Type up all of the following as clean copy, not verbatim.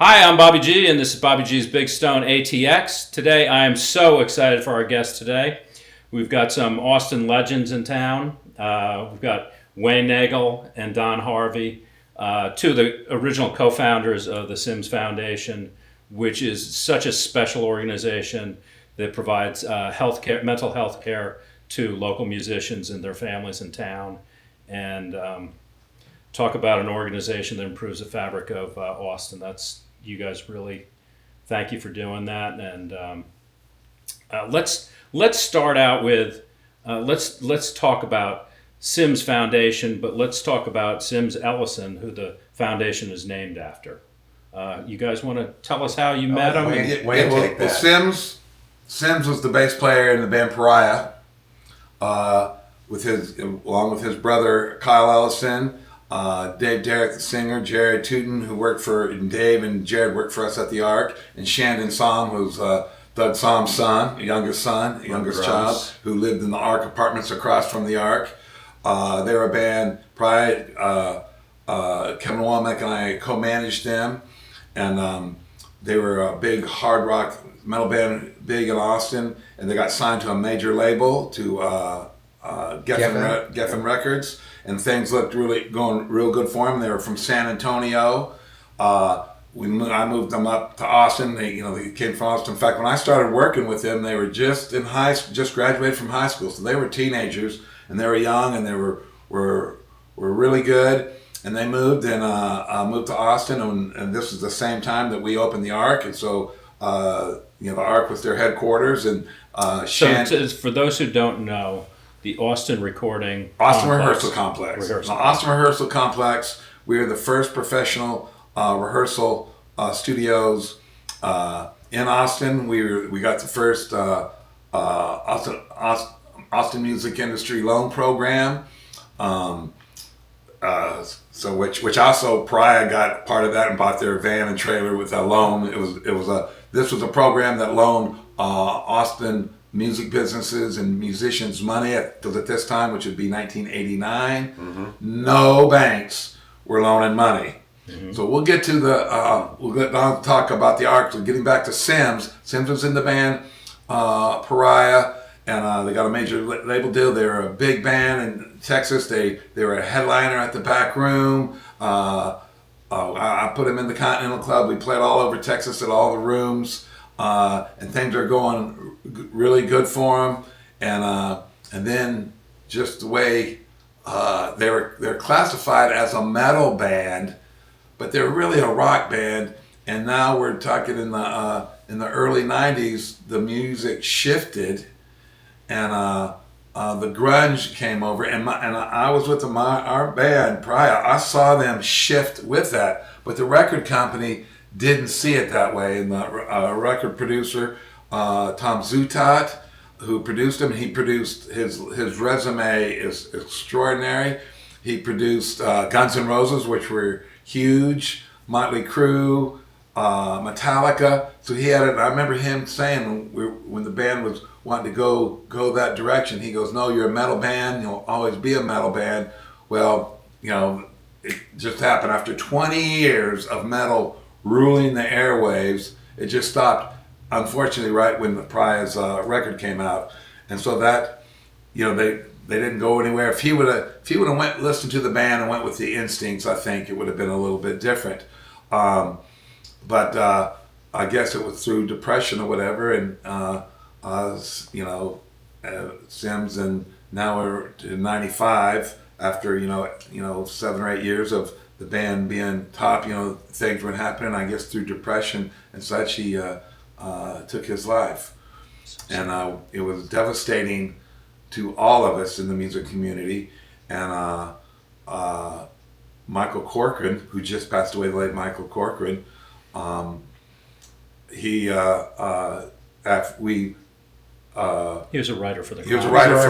Hi, I'm Bobby G, and this is Bobby G's Big Stone ATX. Today, I am so excited for our guest today. We've got some Austin legends in town. We've got Wayne Nagel and Don Harvey, two of the original co-founders of the Sims Foundation, which is such a special organization that provides mental health care to local musicians and their families in town. And talk about an organization that improves the fabric of Austin. You guys really, thank you for doing that. And let's start out with let's talk about Sims Foundation, but let's talk about Sims Ellison, who the foundation is named after. You guys want to tell us how you met him? Well, Sims was the bass player in the band Pariah, along with his brother Kyle Ellison. Dave Derrick, the singer, Jared Tootin, Dave and Jared worked for us at the Ark, and Shandon Som, who's Doug Som's son, youngest child, who lived in the Ark apartments across from the Ark. They were a band. Kevin Womack and I co-managed them, and they were a big hard rock metal band, big in Austin, and they got signed to a major label, to Geffen Records. And things looked going real good for them. They were from San Antonio. I moved them up to Austin. They came from Austin. In fact, when I started working with them, they were just graduated from high school. So they were teenagers, and they were young, and they were really good. And they moved moved to Austin, and this was the same time that we opened the Ark. And so the Ark was their headquarters. And for those who don't know, the Austin Rehearsal Complex. Austin Rehearsal Complex. We are the first professional rehearsal studios in Austin. We got the first Austin Music Industry Loan Program. Which also Pariah got part of that and bought their van and trailer with a loan. This was a program that loaned Austin music businesses and musicians money because at this time, which would be 1989, no banks were loaning money. So we'll get to we'll let Don talk about the Ark. So getting back to Sims. Sims was in the band Pariah, and they got a major label deal. They were a big band in Texas. They were a headliner at the Back Room. I put them in the Continental Club. We played all over Texas at all the rooms. And things are going really good for them, and then just the way they're classified as a metal band, but they're really a rock band. And now we're talking in the early '90s, the music shifted, and the grunge came over, and I was with our band Pariah. I saw them shift with that, but the record company didn't see it that way. And the record producer, Tom Zutaut, who produced him, he produced his resume is extraordinary. He produced Guns N' Roses, which were huge, Motley Crue, Metallica. So he had it. I remember him saying when the band was wanting to go that direction, he goes, "No, you're a metal band. You'll always be a metal band." Well, it just happened after 20 years of metal ruling the airwaves. It just stopped, unfortunately, right when the Pariah's record came out, and so that they didn't go anywhere. If he would have listened to the band and went with the Instincts, I think it would have been a little bit different. But I guess it was through depression or whatever, and Sims, and now we're in '95 after 7 or 8 years of the band being top, things were happening, I guess, through depression and such. He took his life, and it was devastating to all of us in the music community. And Michael Corcoran, who just passed away, the late Michael Corcoran, he was a writer for the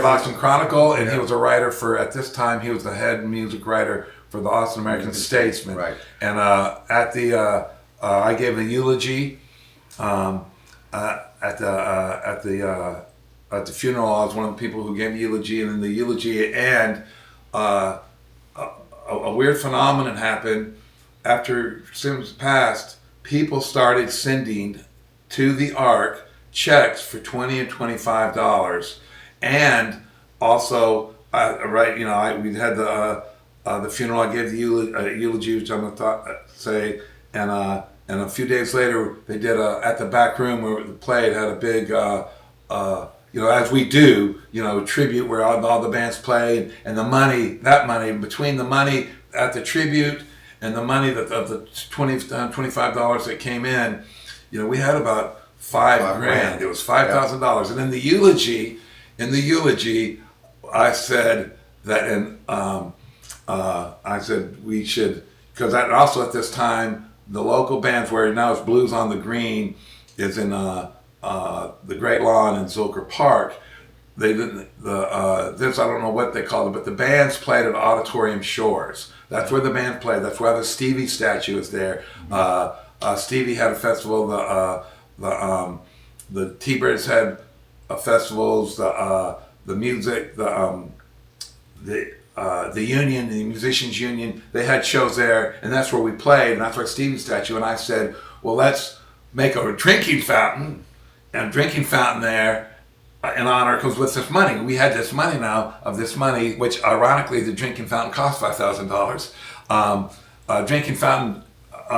Austin Chronicle, and he was a writer for, at this time, he was the head music writer for the Austin American Statesman. Right. And I gave a eulogy at the funeral. I was one of the people who gave a eulogy, and in the eulogy, and a weird phenomenon happened after Sims passed. people started sending to the Ark checks for $20 and $25, and also we had the funeral. I gave the eulogy, which I'm going to say, and a few days later they did at the back room where the play had a big as we do, tribute where all the bands play, and the money, between the money at the tribute and the money of the $25 that came in, we had about $5,000. It was $5,000. And in the eulogy, I said that, and I said we should, because also at this time, the local bands where now it's Blues on the Green is in the Great Lawn in Zilker Park. They didn't this, I don't know what they called it, but the bands played at Auditorium Shores. That's where the band played. That's where the Stevie statue is there. Stevie had a festival. The T-Birds had festivals. The music. The union, the musicians union. They had shows there, and that's where we played. And that's where Stevie's statue. And I said, well, let's make a drinking fountain. And a drinking fountain there in honor, because with this money, we had this money now, which ironically the drinking fountain cost $5,000. A drinking fountain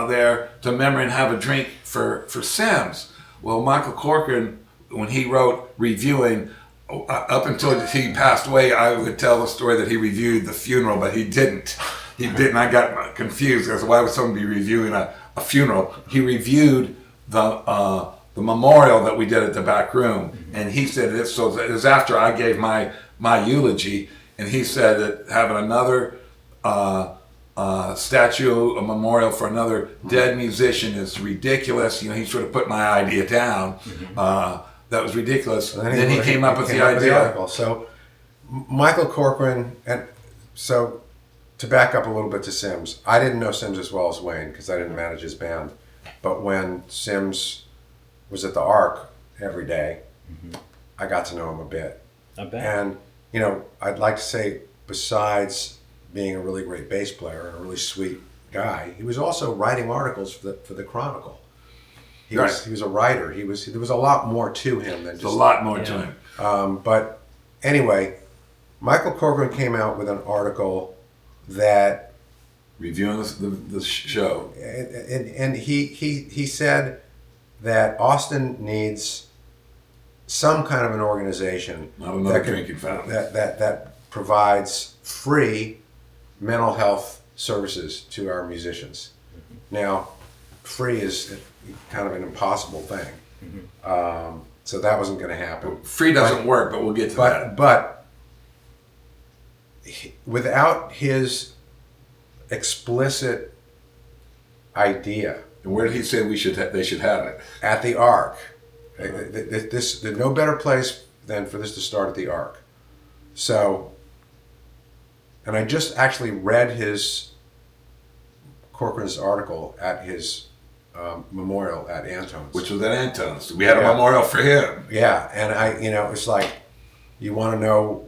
there to remember and have a drink for Sims. Well, Michael Corcoran, when he wrote Reviewing, up until he passed away, I would tell the story that he reviewed the funeral, but he didn't. I got confused because why would someone be reviewing a funeral? He reviewed the memorial that we did at the back room, and he said it was after I gave my eulogy, and he said that having another statue, a memorial for another dead musician is ridiculous. He sort of put my idea down. That was ridiculous. And then he came up with the idea. So Michael Corcoran, and so to back up a little bit to Sims, I didn't know Sims as well as Wayne because I didn't manage his band. But when Sims was at the Ark every day, I got to know him a bit. I bet. And, I'd like to say, besides being a really great bass player and a really sweet guy, he was also writing articles for the Chronicle. He was a writer. There was a lot more to him than just... a lot more to him. But anyway, Michael Corcoran came out with an article that... Reviewing the show. And he said that Austin needs some kind of an organization drinking fountain that provides free mental health services to our musicians. Now, free is kind of an impossible thing, so that wasn't going to happen. Free doesn't work, but we'll get to that. But without his explicit idea. And where did he say they should have it? At the Ark. There's no better place than for this to start at the Ark. So, and I just actually read Corcoran's article at his memorial at Antone's. Which was at Antone's. We had a memorial for him. Yeah, and it's like, you want to know,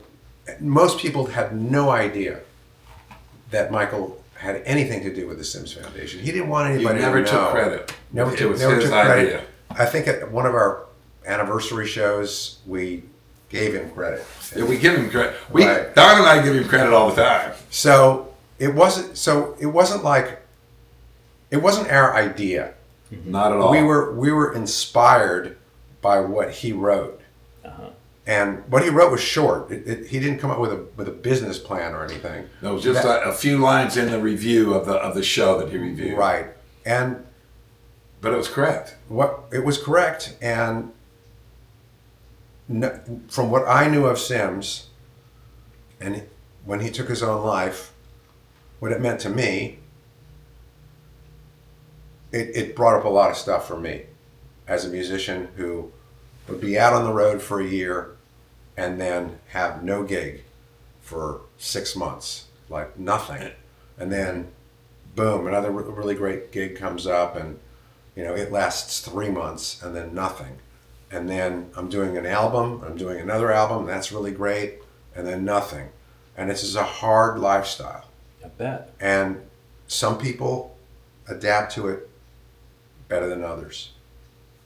most people had no idea that Michael had anything to do with the Sims Foundation. He didn't want anybody to know. You never took credit. It was his idea. I think at one of our anniversary shows, we gave him credit. Yeah, we give him credit. Don and I give him credit all the time. So it wasn't our idea. Not at all. We were inspired by what he wrote. And what he wrote was short. He didn't come up with a business plan or anything. No, it was just a few lines in the review of the show that he reviewed. Right. But it was correct. It was correct, and from what I knew of Sims, and when he took his own life, what it meant to me, it brought up a lot of stuff for me as a musician who would be out on the road for a year and then have no gig for 6 months, like nothing. And then, boom, another really great gig comes up, and it lasts 3 months and then nothing. And then I'm doing an album, I'm doing another album, and that's really great, and then nothing. And this is a hard lifestyle. I bet. And some people adapt to it better than others.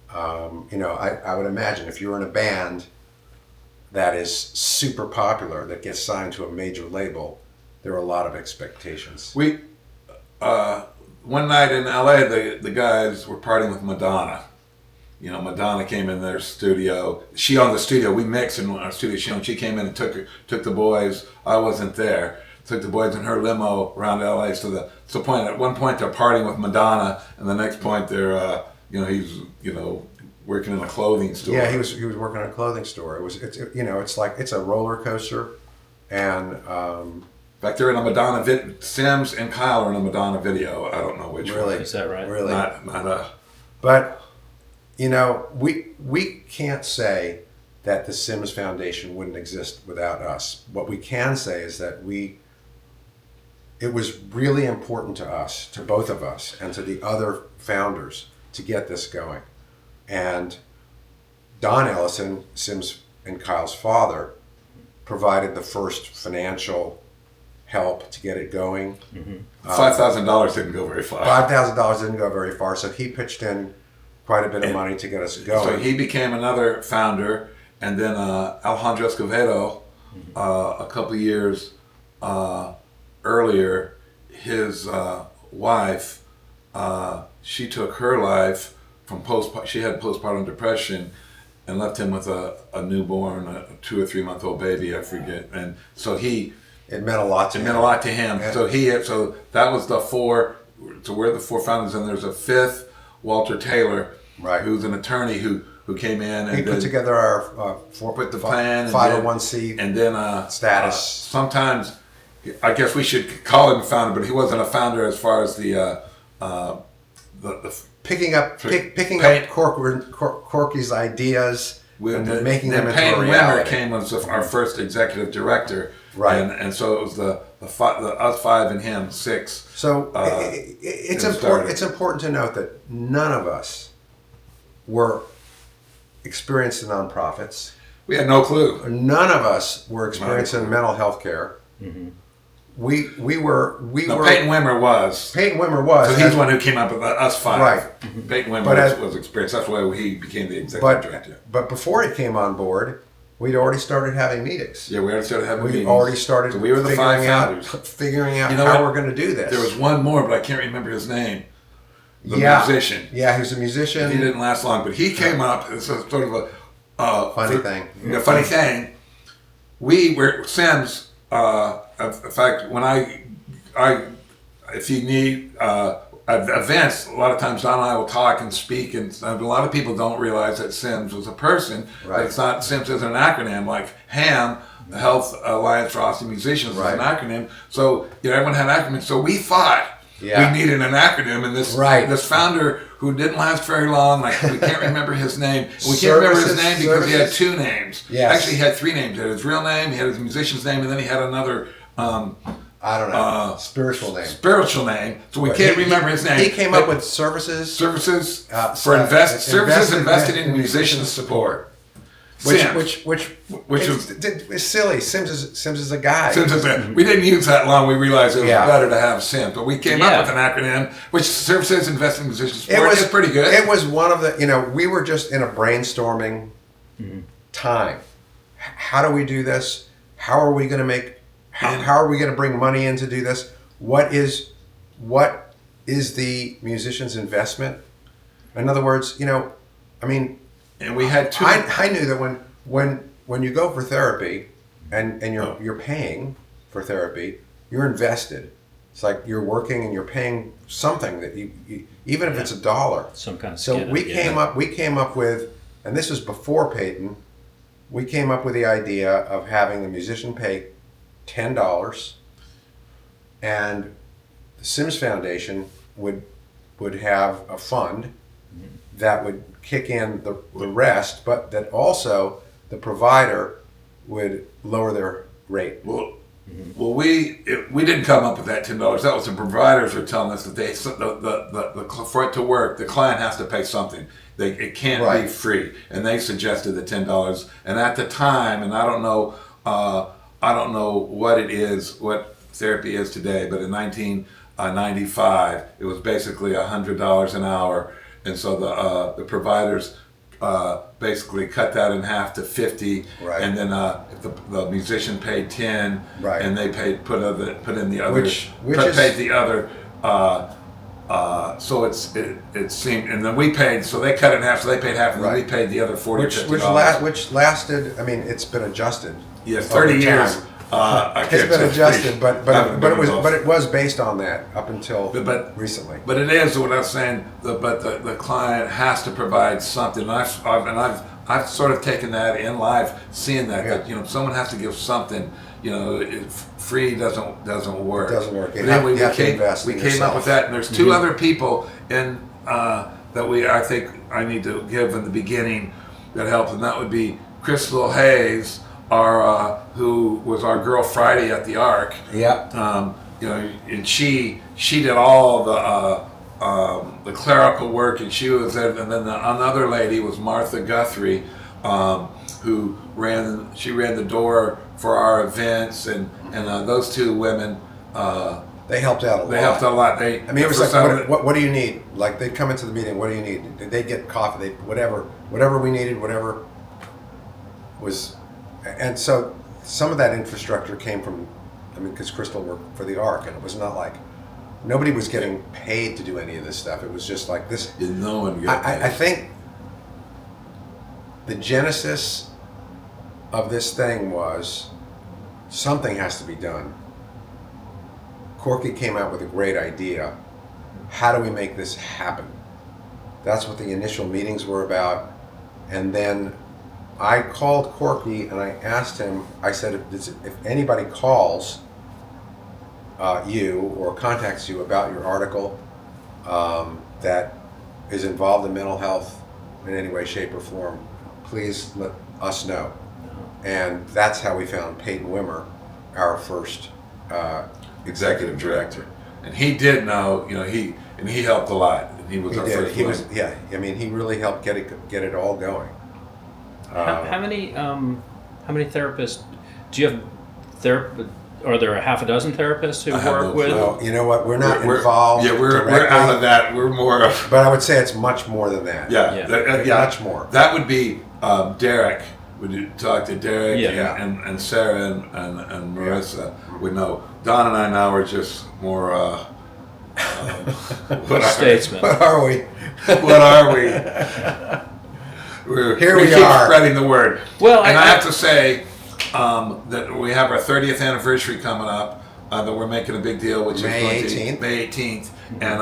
I would imagine if you're in a band that is super popular, that gets signed to a major label, there are a lot of expectations. We one night in LA, the guys were partying with Madonna. Madonna came in their studio. She owned the studio. We mixed in our studio. She came in and took the boys. I wasn't there. Took the boys in her limo around LA. So the point. At one point they're partying with Madonna, and the next point they're he's working in a clothing store. Yeah, he was working in a clothing store. It's a roller coaster, and in fact, they're in a Madonna video. Sims and Kyle are in a Madonna video. I don't know which really one. Is that right? Really, not a. But we can't say that the Sims Foundation wouldn't exist without us. What we can say is that it was really important to us, to both of us, and to the other founders to get this going. And Don Ellison, Sims and Kyle's father, provided the first financial help to get it going. Mm-hmm. $5,000 didn't go very far. $5,000 didn't go very far, so he pitched in quite a bit of money to get us going. So he became another founder, and then Alejandro Escovedo, a couple of years earlier, his wife, she took her life from she had postpartum depression, and left him with a newborn, a 2 or 3 month old baby, I forget. And so it meant a lot to him. It meant a lot to him. Yeah. So that was the four. So we're the four founders, and there's a fifth, Walter Taylor, right, who's an attorney who came in and he put together our put the plan, 501c and then status. Sometimes, I guess we should call him a founder, but he wasn't a founder as far as the picking up Corky's ideas and making them into a reality. Came as our first executive director, right? And so it was the us five and him 6. So it's important. It's important to note that none of us were experienced in nonprofits. We had no clue. None of us were experienced in mental health care. Mm-hmm. We were. Peyton Wimmer was. So he's the one who came up with us 5. Right. Mm-hmm. Peyton Wimmer was experienced. That's why he became the executive director. But before he came on board, we'd already started having meetings. Yeah, we already started having meetings. We already started. So we were the 5 founders. Figuring out how we're going to do this. There was one more, but I can't remember his name. The musician. Yeah, he was a musician. He didn't last long, but he came up. It's a sort of a funny thing. A funny thing. We were Sims. In fact, when if you need events, a lot of times Don and I will talk and speak, and a lot of people don't realize that Sims was a person. Right. But it's not. Sims isn't an acronym like HAM, the Health Alliance for Austin Musicians, is an acronym. So everyone had acronyms. So we thought. Yeah. We needed an acronym, and this founder who didn't last very long, we can't remember his name. We can't remember his name because he had 2 names. Yes. Actually, he had 3 names. He had his real name, he had his musician's name, and then he had another I don't know. Spiritual name. So we can't remember his name. He came up with services invested in musician support. Which is silly. Sims is a guy. We didn't use that long. We realized it was better to have Sims, but we came up with an acronym, which services invested in musician support. It's pretty good. It was one of the. We were just in a brainstorming time. How do we do this? How are we going to make? How are we going to bring money in to do this? What is the musician's investment? In other words, and we had 2. I knew that when you go for therapy, and you're paying for therapy, you're invested. It's like you're working and you're paying something that you even if it's $1. Some kind of. So we came up with, and this was before Peyton. We came up with the idea of having the musician pay $10, and the Sims Foundation would have a fund that would kick in the rest, but that also the provider would lower their rate. Well, we didn't come up with that $10. That was the providers were telling us that for it to work, the client has to pay something. It can't be free, and they suggested the $10. And at the time, and I don't know what it is, what therapy is today, but in 1995, it was basically $100 an hour. and so the providers basically cut that in half to 50, Right. and then if the musician paid 10, Right. and they put in the other, Which is- paid the other. So it seemed, and then we paid. So they cut it in half. So they paid half, and then we Right. paid the other 40, which $50. which lasted. I mean, it's been adjusted. Yes, over 30 years. time. I It's can't been say adjusted, speak. but Haven't been involved. it was based on that up until But- recently. But it is what I was saying. The client has to provide something, and I've sort of taken that in life, seeing that someone has to give something. Free doesn't work. It doesn't work. You But anyway, have to invest we in came up yourself. with that, and there's two other people in that I think I need to give in the beginning that helped, and that would be Crystal Hayes, who was our girl Friday at the Ark. Yeah. And she did all the clerical work, and she was there. And then another lady was Martha Guthrie, who ran the door for our events, and those two women. They helped out a lot. They helped out a lot. I mean, it was like, what do you need? Like, they'd come into the meeting, what do you need? They'd get coffee, whatever we needed, whatever was. And so some of that infrastructure came from, because Crystal worked for the Ark, and it was not like, nobody was getting paid to do any of this stuff. It was just like this. No one got paid. I think the genesis of this thing was something has to be done. Corky came out with a great idea. How do we make this happen? That's what the initial meetings were about. And then I called Corky and I asked him, I said, if anybody calls you or contacts you about your article that is involved in mental health in any way, shape, or form, please let us know. And that's how we found Peyton Wimmer, our first executive director, and he did know. He helped a lot. And he was our first. He really helped get it all going. How many therapists do you have? Are there a half a dozen therapists who work with? Well, you know what? We're not involved. Yeah, we're out of that. We're more of. But I would say it's much more than that. Much more. That would be Derek. Would you talk to Derek and Sarah and Marissa would know. Don and I now are just more statesmen. What are we? What are we? We keep spreading the word. Well, and I have to say that we have our 30th anniversary coming up that we're making a big deal, which May is 18th. May 18th, and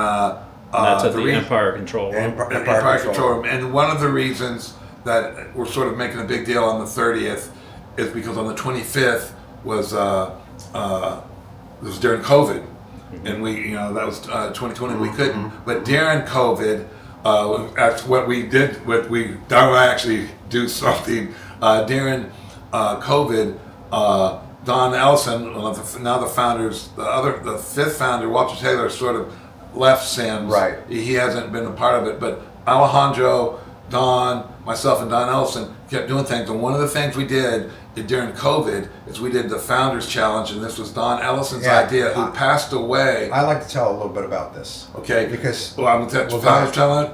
that's at the Empire Control Room. Empire Control Room. And one of the reasons that we're sort of making a big deal on the 30th is because on the 25th was during COVID, and that was 2020. We couldn't, but during COVID, that's what we did. Don and I actually do something during COVID. Don Ellison, one of the founders, the fifth founder, Walter Taylor, sort of left Sims. Right. He hasn't been a part of it, but Alejandro, Don, myself, and Don Ellison kept doing things. And one of the things we did during COVID is we did the Founders Challenge, and this was Don Ellison's idea, who passed away. I like to tell a little bit about this. Okay. Because I'm going to Founders Challenge.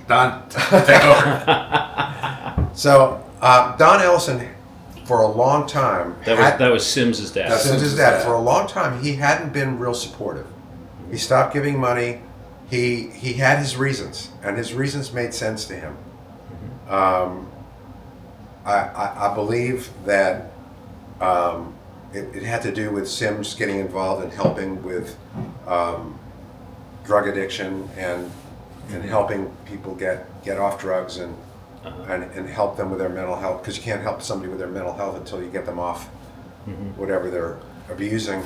Don, take over. So Don Ellison, for a long time, that was Sims's dad. That's Sims's dad. For a long time, he hadn't been real supportive. He stopped giving money. He had his reasons, and his reasons made sense to him. I believe that it had to do with Sims getting involved in helping with drug addiction and helping people get off drugs and help them with their mental health, because you can't help somebody with their mental health until you get them off whatever they're abusing,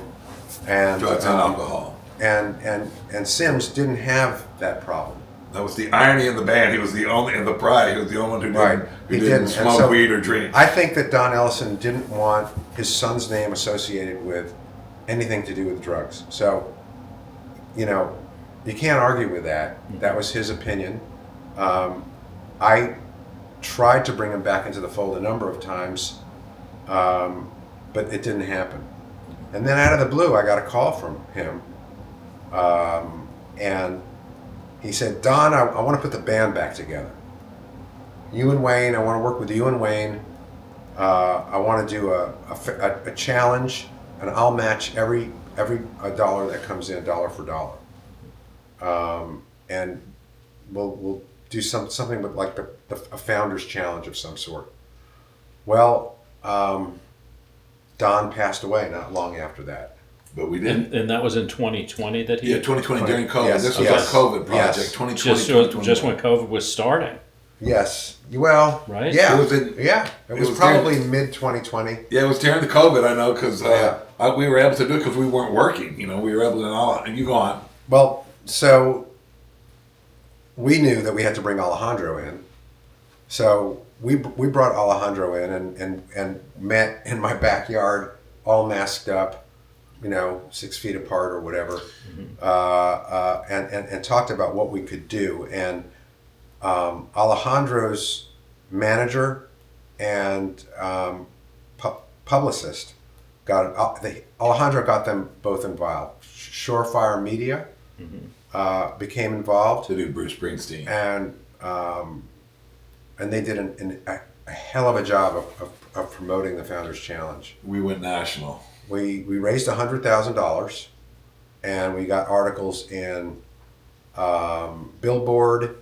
and drugs and alcohol. And Sims didn't have that problem. That was the irony in the band. He was the only in the Pariah. He was the only one who didn't smoke weed or drink. I think that Don Ellison didn't want his son's name associated with anything to do with drugs. So, you can't argue with that. That was his opinion. I tried to bring him back into the fold a number of times, but it didn't happen. And then out of the blue, I got a call from him, and he said, Don, I want to put the band back together. You and Wayne, I want to work with you and Wayne. I want to do a challenge, and I'll match every dollar that comes in, dollar for dollar. And we'll do something with like a founder's challenge of some sort. Well, Don passed away not long after that. But we didn't. And that was in 2020 that he... Yeah, 2020 during COVID. Yes, This was yes, our COVID yes. project. 2020, just when COVID was starting. Yes. Well, Right? Yeah. It was in- It was was probably mid 2020. Yeah, it was during the COVID. I know because Yeah. we were able to do it because we weren't working. You know, we were able to all. And you go on. Well, so we knew that we had to bring Alejandro in. So we brought Alejandro in and met in my backyard, all masked up, 6 feet apart or whatever, and talked about what we could do. And Alejandro's manager and publicist Alejandro got them both involved. Surefire Media became involved To do Bruce Springsteen. and they did a hell of a job of promoting the Founders Challenge. We went national. We raised $100,000, and we got articles in Billboard,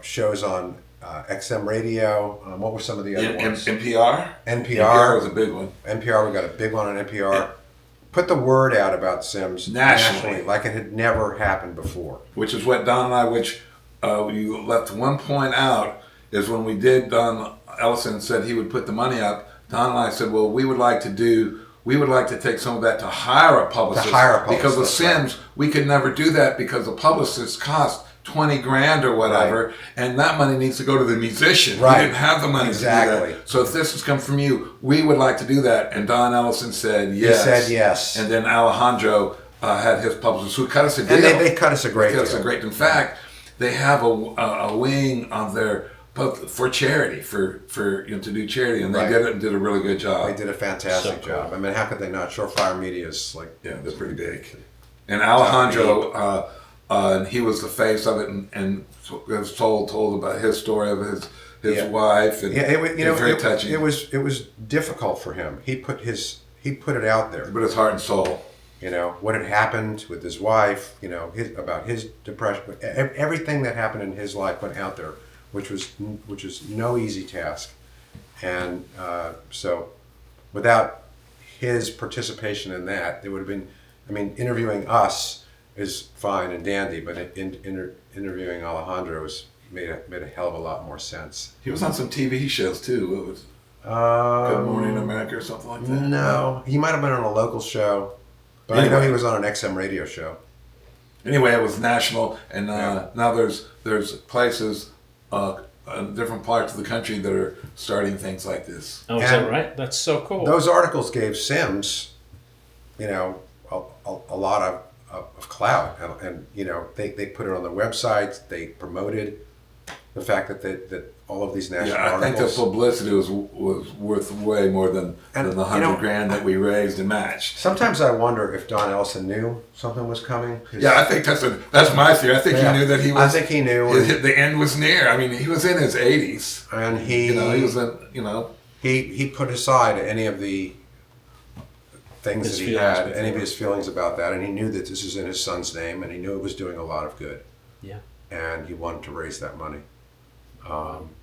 shows on XM radio. What were some of the other ones? NPR. NPR. NPR was a big one. NPR, we got a big one on NPR. Put the word out about Sims Nationally. like it had never happened before. Which is what Don and I, you left one point out, is when we did, Don Ellison said he would put the money up. Don and I said, well, we would like to take some of that to hire a publicist. Because with Sims, we could never do that because the publicist cost $20,000 or whatever, Right. and that money needs to go to the musician. Right. We didn't have the money to do Exactly. that. So if this has come from you, we would like to do that. And Don Ellison said yes. He said yes. And then Alejandro had his publicist who cut us a deal. And they cut us a great Cut us deal. a great. In fact, they have a wing of their for charity for to do charity, and they Right. did it and did a really good job. They did a fantastic So cool. job. I mean, how could they not? Surefire Media is like... Yeah, they're pretty big. And Alejandro, and he was the face of it, and was told about his story of his Yeah. wife, and Yeah, it was very touching. It was difficult for him. He put it out there. But his heart and soul. What had happened with his wife. About his depression. Everything that happened in his life went out there, which was no easy task. And so, without his participation in that, there would have been. I mean, interviewing us is fine and dandy, but interviewing Alejandro made a hell of a lot more sense. He was on some TV shows too. What was Good Morning America or something like that? No, he might have been on a local show, but I Anyway. know he was on an XM radio show. Anyway, it was national, and Yeah. now there's places in different parts of the country that are starting things like this. Oh, is And that right? That's so cool. Those articles gave Sims, a lot of clout, and they put it on their websites. They promoted the fact that all of these national Yeah, I think the articles. publicity was worth way more than And, the $100,000 that we raised and matched. Sometimes I wonder if Don Ellison knew something was coming. 'Cause- Yeah, I think that's my theory. I think Yeah. he knew that he was. I think he knew, the end was near. I mean, he was in his 80s. and he He was in. he put aside any of the things His that he feelings had, any of before. his feelings about that, and he knew that this was in his son's name, and he knew it was doing a lot of good, Yeah. and he wanted to raise that money.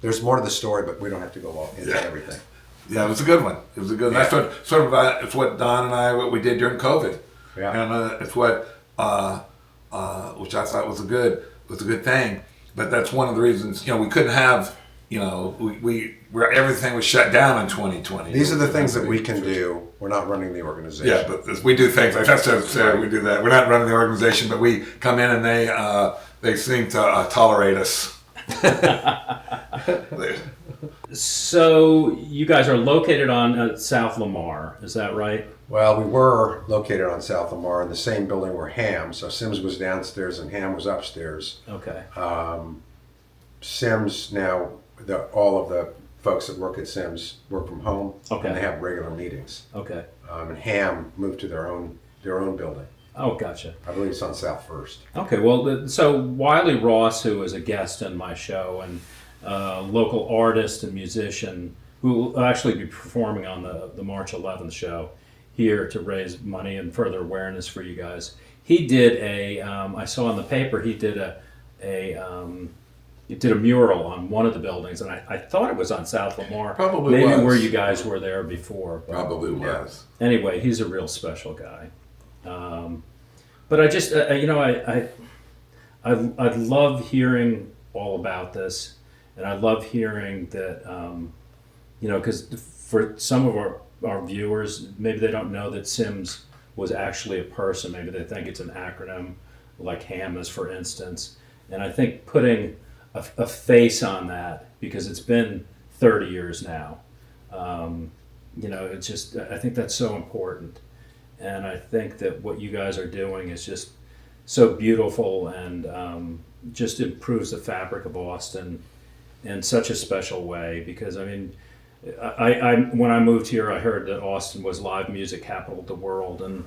There's more to the story, but we don't have to go all into Yeah. everything. Yeah, it was a good one. It was a good. Yeah. That's it's what Don and I what we did during COVID. Yeah. And it's what which I thought was a good thing. But that's one of the reasons we couldn't have where everything was shut down in 2020. These are the things that we can do. We're not running the organization. Yeah, but we do things like that's we do that. We're not running the organization, but we come in and they seem to tolerate us. So you guys are located on South Lamar, is that right? Well, we were located on South Lamar in the same building where Ham. So Sims was downstairs and Ham was upstairs. Okay. Sims now, all of the folks that work at Sims work from home. Okay. And they have regular meetings. Okay. And Ham moved to their own building. Oh, gotcha. I believe it's on South First. Okay, well, so Wiley Ross, who was a guest in my show, and local artist and musician, who will actually be performing on the March 11th show here to raise money and further awareness for you guys. He did I saw in the paper, he did he did a mural on one of the buildings, and I thought it was on South Lamar. Probably maybe was. where you guys were there before. But Probably was. anyway, he's a real special guy. But I just, I love hearing all about this, and I love hearing that, because for some of our viewers, maybe they don't know that Sims was actually a person. Maybe they think it's an acronym, like HAMAS, for instance. And I think putting a face on that, because it's been 30 years now, it's just, I think that's so important. And I think that what you guys are doing is just so beautiful, and just improves the fabric of Austin in such a special way. Because I mean, I when I moved here, I heard that Austin was live music capital of the world, and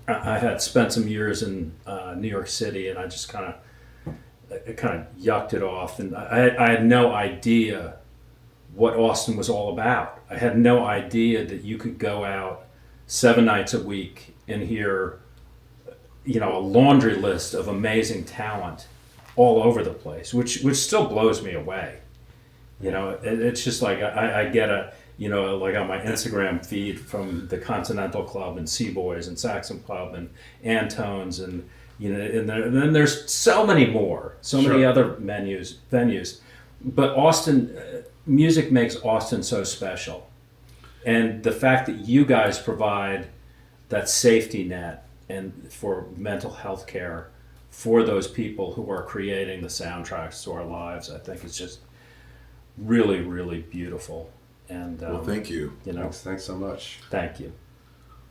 I had spent some years in New York City, and I just kind of yucked it off, and I had no idea what Austin was all about. I had no idea that you could go out 7 nights a week and hear, a laundry list of amazing talent all over the place, which still blows me away. It's just like I get like on my Instagram feed from the Continental Club and Seaboys and Saxon Club and Antones, and and then there's so many more, many other venues. But Austin, music makes Austin so special. And the fact that you guys provide that safety net and for mental health care for those people who are creating the soundtracks to our lives, I think it's just really, really beautiful. And Well, thank you. Thanks so much. Thank you.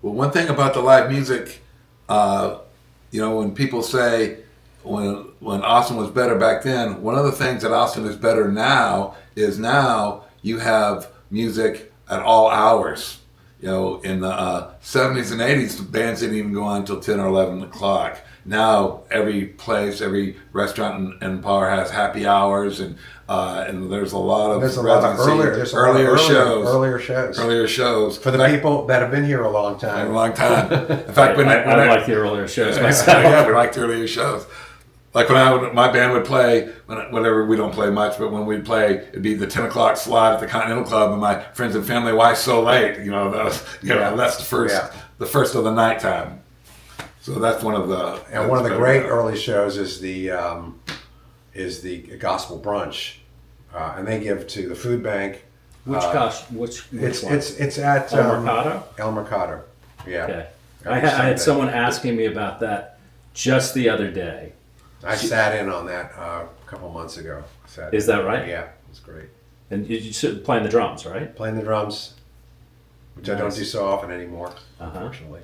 Well, one thing about the live music, when people say when Austin was better back then, one of the things that Austin is better now is now you have music at all hours. In the 70s and 80s, the bands didn't even go on until 10 or 11 o'clock. Now, every place, every restaurant and bar has happy hours, and there's a lot of earlier shows for for the people that have been here a long time. In fact, I like the earlier shows myself. Yeah, we like the earlier shows. Like when my band would play, whenever we don't play much, but when we'd play, it'd be the 10 o'clock slot at the Continental Club, and my friends and family, why so late? That's the first of the nighttime. So that's one of the. And one of the great early shows is the gospel brunch, and they give to the food bank. Which it's at El Mercado? El Mercado. Yeah. Okay. I had someone asking me about that just the other day. I sat in on that a couple months ago. Is that right? Yeah, it was great. And you're playing the drums, right? Playing the drums, which I don't do so often anymore, Uh-huh. unfortunately.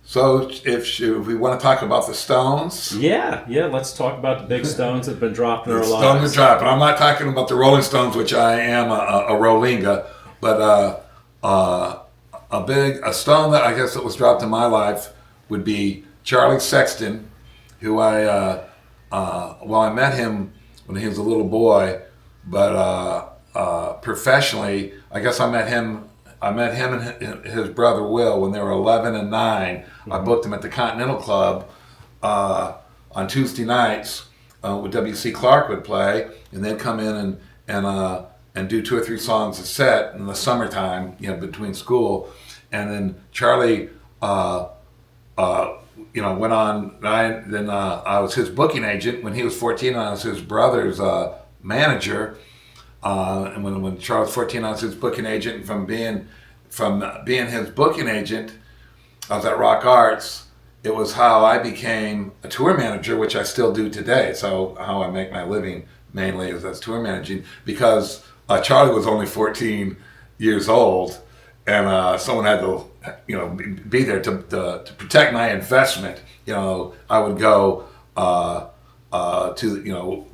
So if we want to talk about the Stones. Yeah, let's talk about the big stones that have been dropped in our lives. Stones are dropping. I'm not talking about the Rolling Stones, which I am a Rollinga, but a stone that I guess that was dropped in my life would be Charlie Sexton, who I met him when he was a little boy, but professionally, I guess I met him and his brother Will when they were 11 and 9. Mm-hmm. I booked him at the Continental Club on Tuesday nights. With W.C. Clark would play, and they'd come in and do 2 or 3 songs a set in the summertime, between school, and then Charlie. Went on. I was his booking agent when he was 14. I was his brother's manager. And when Charlie was 14, I was his booking agent. And from being his booking agent, I was at Rock Arts. It was how I became a tour manager, which I still do today. So how I make my living mainly is as tour managing, because Charlie was only 14 years old, and someone had to be there to protect my investment. I would go to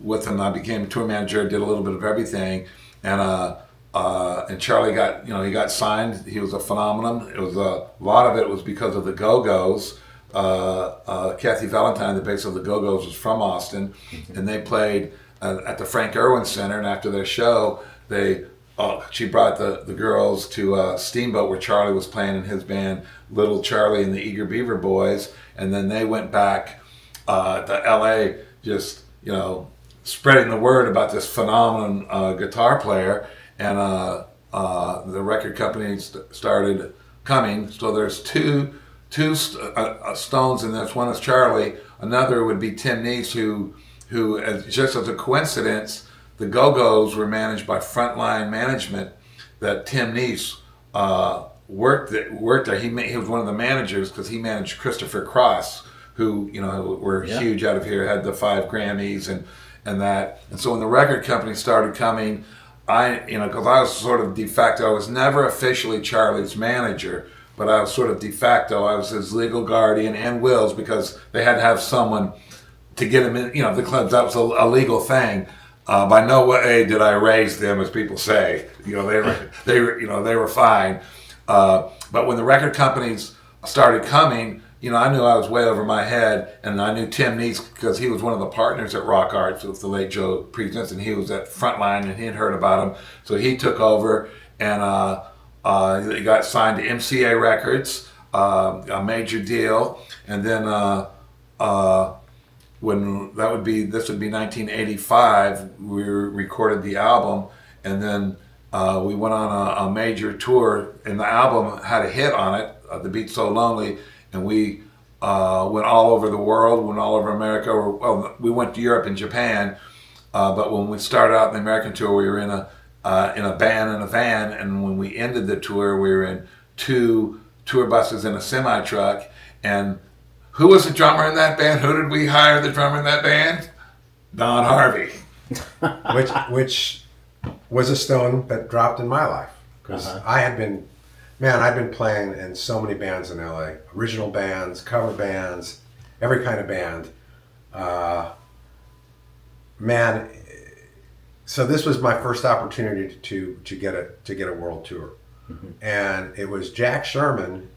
with him. I became a tour manager, did a little bit of everything, and and Charlie got, he got signed. He was a phenomenon. It was a lot of it was because of the Go-Go's. Kathy Valentine, the bass of the Go-Go's, was from Austin, and they played at the Frank Irwin Center. And after their show, she brought the girls to Steamboat, where Charlie was playing in his band, Little Charlie and the Eager Beaver Boys, and then they went back to L.A. just spreading the word about this phenomenon guitar player, and the record companies started coming. So there's two Stones in this. One is Charlie. Another would be Tim Neese, who just as a coincidence, the Go-Go's were managed by Frontline Management. That Tim Neese worked there. He was one of the managers because he managed Christopher Cross, who were huge out of here, had the 5 Grammys and that. And so when the record company started coming, because I was sort of de facto. I was never officially Charlie's manager, but I was sort of de facto. I was his legal guardian and Will's, because they had to have someone to get him in, the clubs. That was a legal thing. By no way did I raise them, as people say. They were fine. But when the record companies started coming, I knew I was way over my head, and I knew Tim Neese because he was one of the partners at Rock Arts with the late Joe Presence, and he was at Frontline, and he had heard about him, so he took over, and he got signed to MCA Records, a major deal, and then this would be 1985. We recorded the album, and then we went on a major tour, and the album had a hit on it, The Beat So Lonely, and we went all over the world, went all over America. Well, we went to Europe and Japan, but when we started out in the American tour, we were in a band in a van, and when we ended the tour, we were in 2 tour buses and a semi-truck. And who was the drummer in that band? Who did we hire the drummer in that band? Don Harvey. which was a stone that dropped in my life, because I've been playing in so many bands in LA, original bands, cover bands, every kind of band. So this was my first opportunity to get a world tour, and it was Jack Sherman,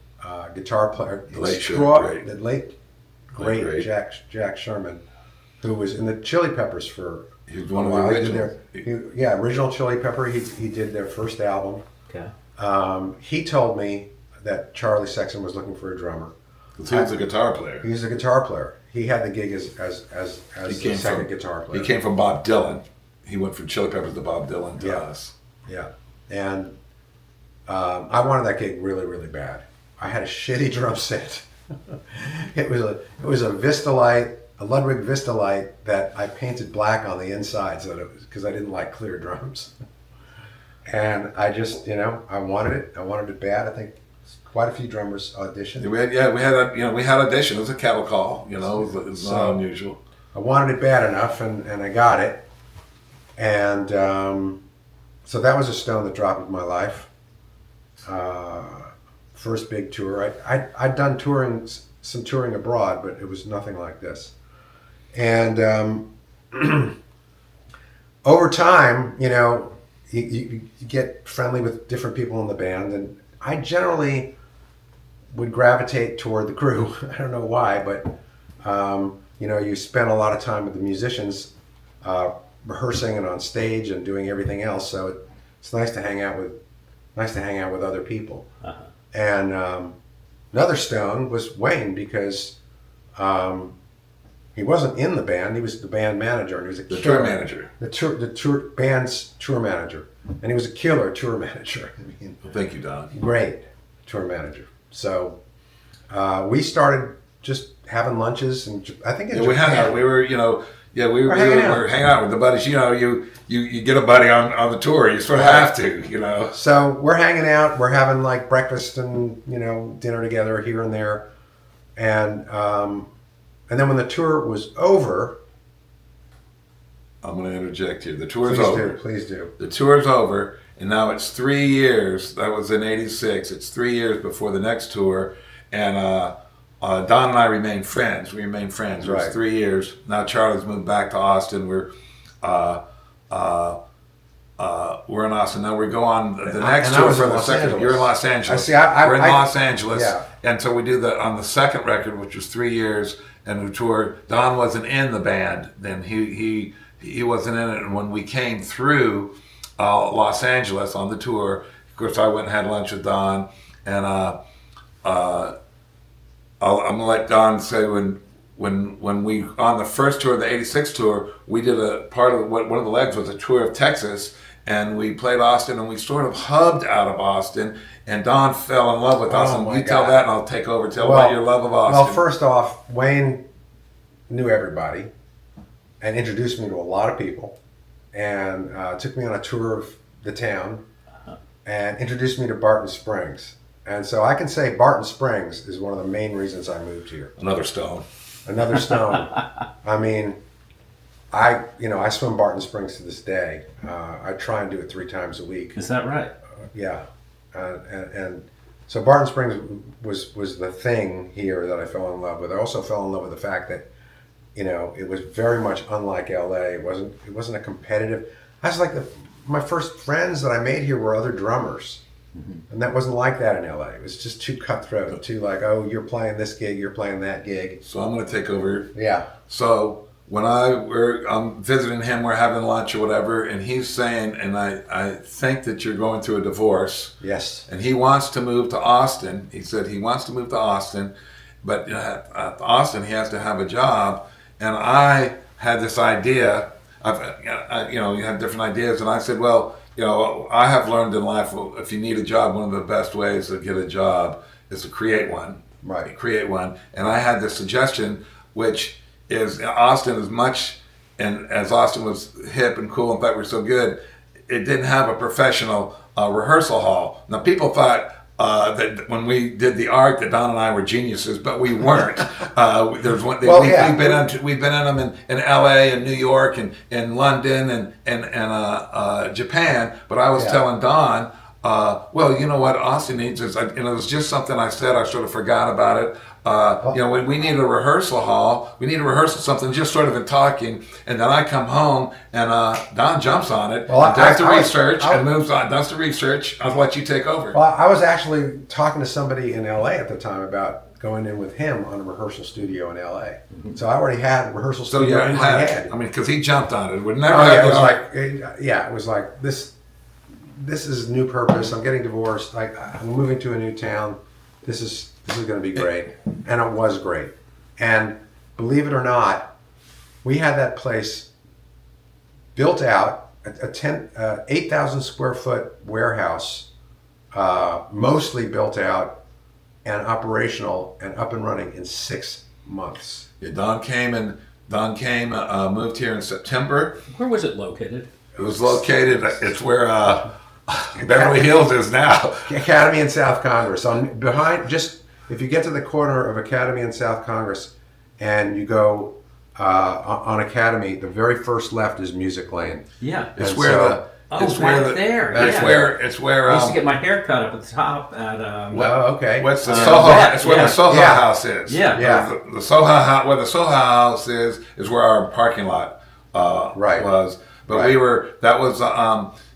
guitar player, the late great Jack Sherman, who was in the Chili Peppers for. He was one of the originals. Original Chili Pepper. He did their first album. Okay. He told me that Charlie Sexton was looking for a drummer. He was a guitar player. He was a guitar player. He had the gig as the second guitar player. He came from Bob Dylan. He went from Chili Peppers to Bob Dylan to us. Yeah, and I wanted that gig really, really bad. I had a shitty drum set. It was a Vistalite, a Ludwig Vistalite that I painted black on the inside, because I didn't like clear drums. And I just, I wanted it. I wanted it bad. I think quite a few drummers auditioned. We had audition. It was a cattle call. It was not unusual. I wanted it bad enough, and I got it. And so that was a stone that dropped in my life. First big tour. I'd done some touring abroad, but it was nothing like this. And over time, you get friendly with different people in the band, and I generally would gravitate toward the crew. I don't know why, but you spend a lot of time with the musicians, rehearsing and on stage and doing everything else. So it's nice to hang out with other people. Uh-huh. And another stone was Wayne, because he wasn't in the band. He was the band manager, and he was the tour manager. The band's tour manager, and he was a killer tour manager. Well, thank you, Don. Great tour manager. So we started just having lunches, and I think we hung out. We were, we were hanging out with the buddies. You get a buddy on the tour. You sort of have to, So we're hanging out. We're having like breakfast and dinner together here and there, and then when the tour was over, I'm going to interject here. The tour's over. Please do. The tour's over, and now it's 3 years. That was in '86. It's 3 years before the next tour, and Don and I remain friends. We remain friends. It was 3 years. Now Charlie's moved back to Austin. We're we're in Austin. Now we go on the next and I tour was for in the Los second. Angeles. You're in Los Angeles. I see. We're in Los Angeles, yeah. and so we do that on the second record, which was 3 years, and we tour. Don wasn't in the band then. He wasn't in it, and when we came through Los Angeles on the tour, of course, I went and had lunch with Don, and I'm gonna let Don say when we on the first tour, the '86 tour, we did a part of one of the legs was a tour of Texas, and we played Austin, and we sort of hubbed out of Austin, and Don fell in love with Austin. my You tell God. that, and I'll take over. Tell about your love of Austin. Well, first off, Wayne knew everybody and introduced me to a lot of people, and took me on a tour of the town, and introduced me to Barton Springs. And so I can say Barton Springs is one of the main reasons I moved here. Another stone. Another stone. I mean, I swim Barton Springs to this day. I try and do it 3 times a week. Is that right? Yeah, and so Barton Springs was the thing here that I fell in love with. I also fell in love with the fact that, it was very much unlike LA. It wasn't a competitive. I was like my first friends that I made here were other drummers. Mm-hmm. And that wasn't like that in LA. It was just too cutthroat, too like, oh, you're playing this gig, you're playing that gig. So I'm going to take over. Yeah. So when I'm visiting him, we're having lunch or whatever, and he's saying, and I think that you're going through a divorce. Yes. And he wants to move to Austin. He said he wants to move to Austin, but at Austin he has to have a job. And I had this idea. You have different ideas, and I said, well, I have learned in life, if you need a job, one of the best ways to get a job is to create one. Right. Create one. And I had this suggestion, which is Austin as much, and as Austin was hip and cool, in fact, we're so good, it didn't have a professional rehearsal hall. Now, people thought that when we did the art that Don and I were geniuses, but we weren't. There's one. We've been in them in L.A. and New York and in London and Japan. But I was telling Don, well, you know what Austin needs is, it was just something I said. I sort of forgot about it. When we need a rehearsal hall, we need to rehearsal something, just sort of in talking, and then I come home and Don jumps on it, and does the research and moves on, does the research. I'll let you take over. Well, I was actually talking to somebody in LA at the time about going in with him on a rehearsal studio in LA. Mm-hmm. So I already had a rehearsal studio in my head. I mean, because he jumped on it. It would never it was like this is new purpose. I'm getting divorced. I'm moving to a new town. This is going to be great. And it was great. And believe it or not, we had that place built out, a 8,000 square foot warehouse, mostly built out and operational and up and running in 6 months. Yeah, Don came, moved here in September. Where was it located? It was located, it's where Beverly Hills is now. Academy and South Congress. If you get to the corner of Academy and South Congress and you go on Academy, the very first left is Music Lane. Yeah. It's where I used to get my hair cut up at the top at okay. What's the Soho? It's where the Soho House is. Yeah. The Soho House, where the Soho House is where our parking lot was. But we were. That was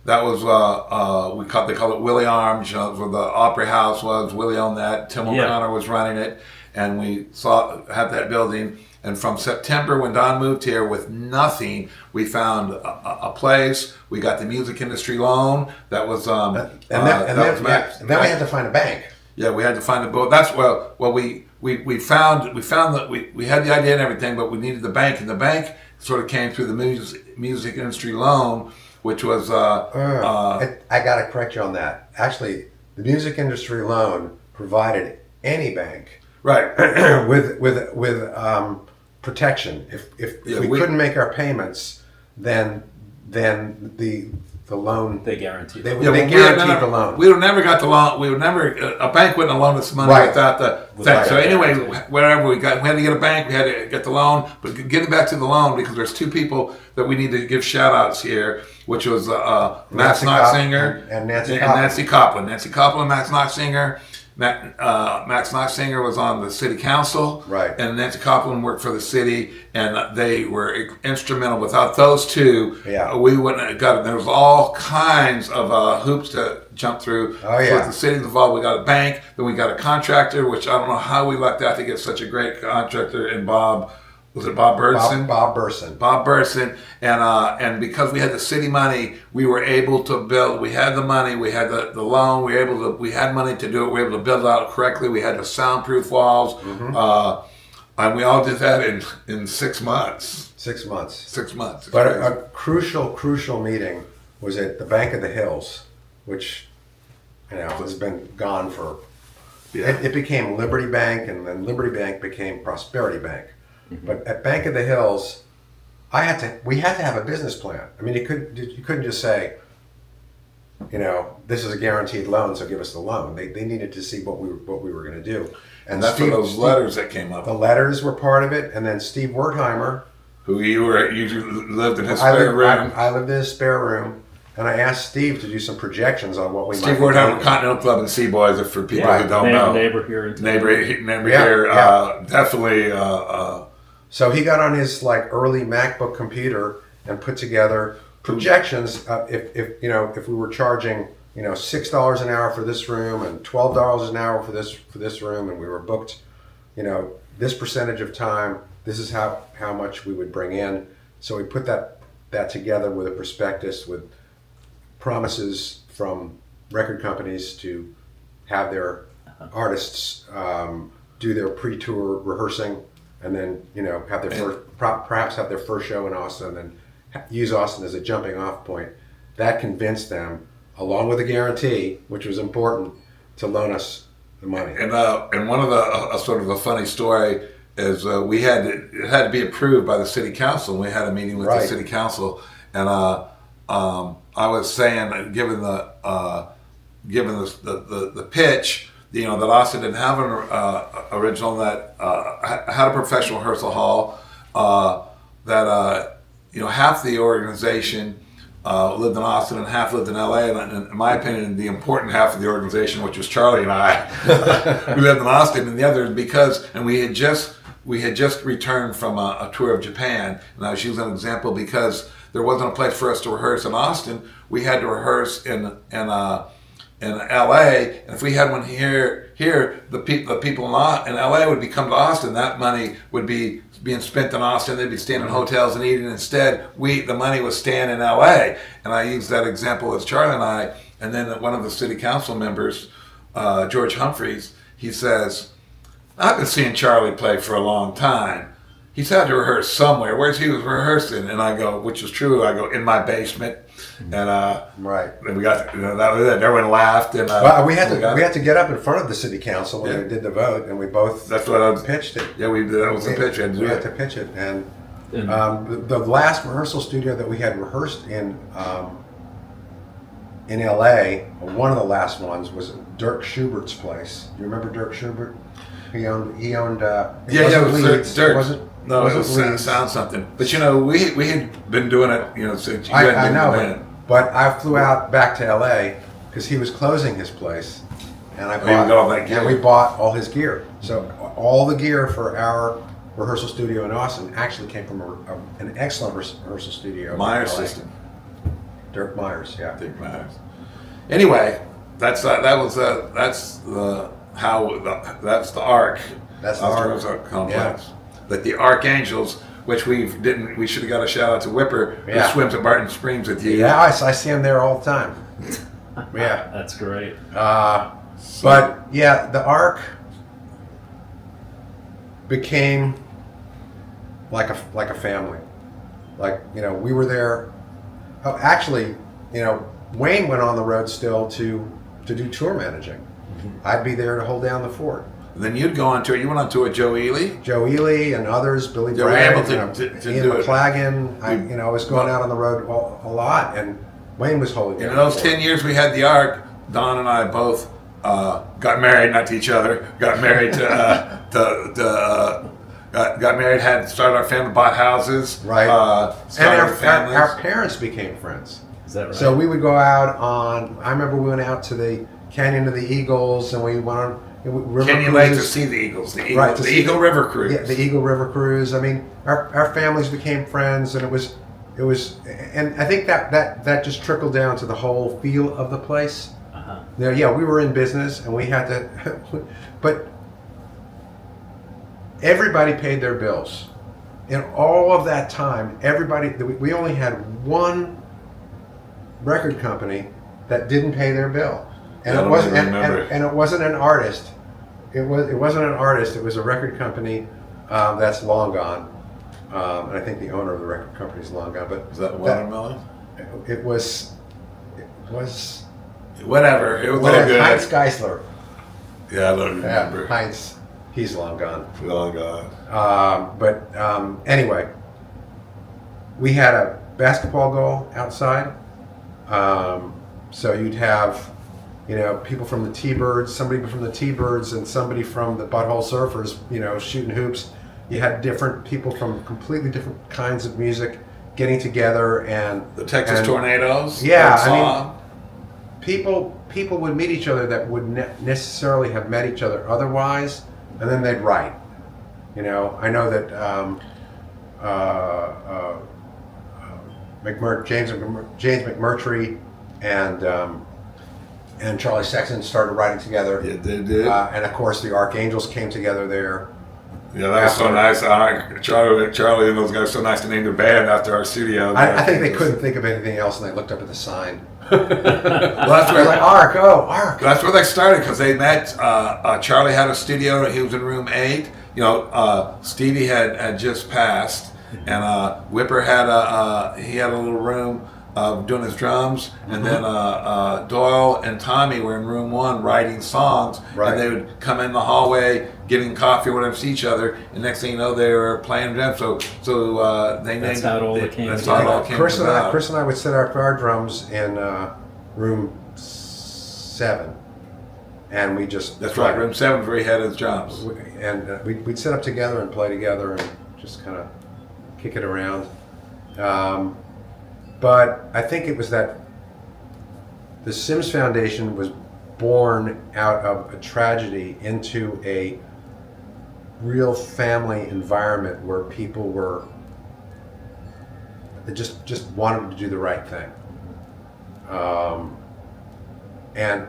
they call it Willie Arms, where the Opry House was. Willie owned that. Tim O'Connor was running it, and we had that building. And from September, when Don moved here with nothing, we found a place. We got the music industry loan. That was then we had to find a bank. Yeah, we had to find a boat. We found that we had the idea and everything, but we needed the bank, and the bank sort of came through the music industry loan, which was I got to correct you on that. Actually, the music industry loan provided any bank with protection. If we couldn't make our payments, then the loan they guaranteed. They guaranteed the loan. We would never got the loan. We would never. A bank wouldn't have loaned us money without the thing. So anyway, wherever we had to get a bank. We had to get the loan. But getting back to the loan, because there's 2 people that we need to give shout outs here, which was Max Knopfsinger and Nancy Coplin. Nancy Coplin and Max Knopfsinger. Max Noxinger was on the city council, Right. and Nancy Copeland worked for the city, and they were instrumental. Without those two, Yeah. we wouldn't have got it. There was all kinds of hoops to jump through. Oh, yeah. With the city involved, we got a bank, then we got a contractor, which I don't know how we lucked out to get such a great contractor in Bob. Was it Bob Birdson? Bob Burson. Bob Burson, and because we had the city money, we were able to build. We had the money, we had the loan, we had money to do it. We were able to build it out correctly. We had the soundproof walls, and we all did that in 6 months. 6 months. 6 months. But a crucial meeting was at the Bank of the Hills, which has been gone for. Yeah. It became Liberty Bank, and then Liberty Bank became Prosperity Bank. But at Bank of the Hills, we had to have a business plan. I mean, you couldn't just say, this is a guaranteed loan, so give us the loan. They needed to see what we were going to do. And that's for those letters that came up. The letters were part of it, and then Steve Wertheimer, who you lived in his spare room. I lived in his spare room, and I asked Steve to do some projections on what we might Steve be Wertheimer, doing. Continental Club and Sea Boys, for people who don't know. Neighbor here in town. Neighbor Yeah, here, yeah. definitely. So he got on his early MacBook computer and put together projections. If we were charging $6 an hour for this room and $12 an hour for this room, and we were booked, this percentage of time, this is how much we would bring in. So we put that together with a prospectus with promises from record companies to have their artists do their pre-tour rehearsing, and then have their perhaps have their first show in Austin, and then use Austin as a jumping off point. That convinced them, along with a guarantee, which was important, to loan us the money. And one of the sort of a funny story is it had to be approved by the city council. And we had a meeting with the city council, and I was saying, given the pitch, that Austin didn't have an original, that had a professional rehearsal hall, that half the organization lived in Austin and half lived in LA, and in my opinion, the important half of the organization, which was Charlie and I, we lived in Austin, and the other we had just returned from a tour of Japan, and I was using an example because there wasn't a place for us to rehearse in Austin. We had to rehearse in LA, and if we had one here, the people in LA would be come to Austin. That money would be being spent in Austin. They'd be staying in hotels and eating. Instead, the money was staying in LA. And I used that example with Charlie and I. And then one of the city council members, George Humphreys, he says, "I've been seeing Charlie play for a long time. He's had to rehearse somewhere. Where's he was rehearsing?" And I go, which was true. I go, "In my basement." And and we got that was it. Everyone laughed, and we had to get up in front of the city council when we did the vote, and we both pitched it. Yeah, we did. That was the pitch. We had to pitch it, and the last rehearsal studio that we had rehearsed in LA, one of the last ones, was Dirk Schubert's place. Do you remember Dirk Schubert? He owned. It was Dirk. No, it was sound something. But we had been doing it, since you had been doing it. But I flew out back to LA because he was closing his place, and we bought all his gear. So all the gear for our rehearsal studio in Austin actually came from an excellent rehearsal studio. Myers System. Dirk Myers, yeah. Dirk Myers. Anyway, that's the Arc. That's the Rehearsal Complex. But the Archangels, which we should have got a shout out to Whipper, who swims at Barton Springs with you. Yeah, I see him there all the time. Yeah, that's great. But yeah, the Arc became like a family. We were there. Oh, actually, Wayne went on the road still to do tour managing. Mm-hmm. I'd be there to hold down the fort. Then you'd go on tour. You went on tour with Joe Ely? Joe Ely and others, Billy Bragg, Bragg, able to Ian do McLagan. I was going out on the road a lot, and Wayne was holding down. In those 10 years we had the Arc, Don and I both got married, not to each other, got married got married, had started our family, bought houses. Right. And our parents became friends. Is that right? So we would go out on, I remember we went out to the Canyon of the Eagles, and we went on river Canyon Lake to cruises. see the Eagles. The Eagle, Right, the Eagle River Cruise. Yeah, the Eagle River Cruise. I mean, our families became friends, and it was, and I think that just trickled down to the whole feel of the place. Now, yeah, we were in business, and we had to, but everybody paid their bills. In all of that time, we only had one record company that didn't pay their bill, and it wasn't, and it wasn't an artist. It wasn't an artist. It was a record company that's long gone, and I think the owner of the record company is long gone. But was that Watermelon? It was whatever. It was all good. Heinz Geisler. Yeah, I don't remember. Yeah, Heinz, he's long gone. Long gone. But anyway, we had a basketball goal outside. So you'd have, people from the T-Birds, somebody from the T-Birds, and somebody from the Butthole Surfers, shooting hoops. You had different people from completely different kinds of music getting together, and the Texas Tornadoes. Yeah, I mean, people would meet each other that wouldn't necessarily have met each other otherwise, and then they'd write. I know that James McMurtry and Charlie Sexton started writing together. Yeah, they did. And of course, the Archangels came together there. Yeah, that was so nice. Charlie and those guys so nice to name their band after our studio. I think they couldn't think of anything else, and they looked up at the sign. Well, that's where like Arc. That's where they started, because they met. Charlie had a studio. He was in room 8. Stevie had just passed, and Whipper had a little room doing his drums, and then Doyle and Tommy were in room 1 writing songs, and they would come in the hallway getting coffee or whatever, see each other, and next thing you know they were playing drums. So they named. That's how it all came Chris and I would set up our drums in room 7, and we just. That's right, room 7 where he had his drums, and we'd sit up together and play together and just kind of kick it around. But I think it was that the Sims Foundation was born out of a tragedy into a real family environment where people were, they just wanted to do the right thing. And